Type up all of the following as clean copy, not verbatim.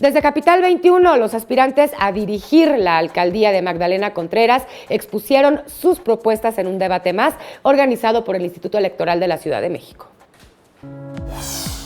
Desde Capital 21, los aspirantes a dirigir la alcaldía de Magdalena Contreras expusieron sus propuestas en un debate más organizado por el Instituto Electoral de la Ciudad de México.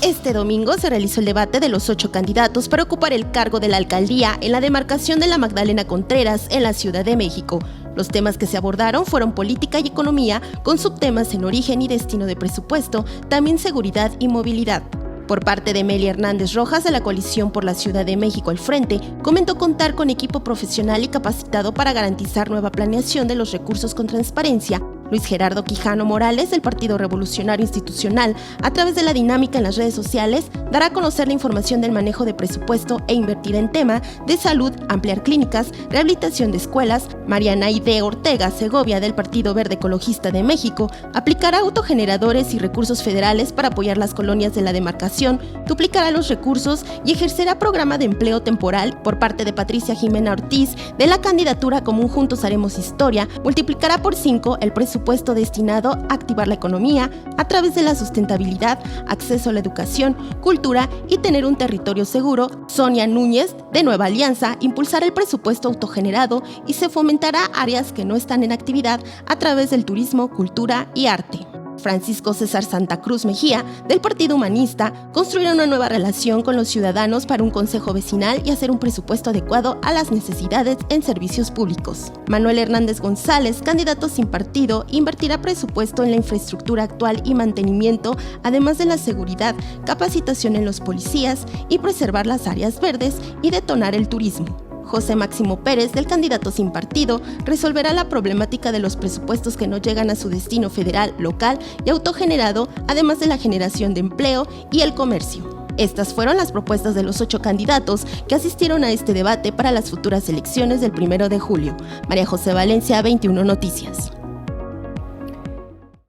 Este domingo se realizó el debate de los 8 candidatos para ocupar el cargo de la alcaldía en la demarcación de la Magdalena Contreras en la Ciudad de México. Los temas que se abordaron fueron política y economía, con subtemas en origen y destino de presupuesto, también seguridad y movilidad. Por parte de Meli Hernández Rojas, de la Coalición por la Ciudad de México al Frente, comentó contar con equipo profesional y capacitado para garantizar nueva planeación de los recursos con transparencia. Luis Gerardo Quijano Morales, del Partido Revolucionario Institucional, a través de la dinámica en las redes sociales, dará a conocer la información del manejo de presupuesto e invertir en tema de salud, ampliar clínicas, rehabilitación de escuelas. Mariana Aide Ortega Segovia, del Partido Verde Ecologista de México, aplicará autogeneradores y recursos federales para apoyar las colonias de la demarcación, duplicará los recursos y ejercerá programa de empleo temporal. Por parte de Patricia Jimena Ortiz, de la candidatura común Juntos Haremos Historia, multiplicará por 5 el presupuesto destinado a activar la economía a través de la sustentabilidad, acceso a la educación, cultura y tener un territorio seguro. Sonia Núñez, de Nueva Alianza, impulsará el presupuesto autogenerado y se fomentará áreas que no están en actividad a través del turismo, cultura y arte. Francisco César Santa Cruz Mejía, del Partido Humanista, construirá una nueva relación con los ciudadanos para un consejo vecinal y hacer un presupuesto adecuado a las necesidades en servicios públicos. Manuel Hernández González, candidato sin partido, invertirá presupuesto en la infraestructura actual y mantenimiento, además de la seguridad, capacitación en los policías y preservar las áreas verdes y detonar el turismo. José Máximo Pérez, del candidato sin partido, resolverá la problemática de los presupuestos que no llegan a su destino federal, local y autogenerado, además de la generación de empleo y el comercio. Estas fueron las propuestas de los 8 candidatos que asistieron a este debate para las futuras elecciones del 1 de julio. María José Valencia, 21 Noticias.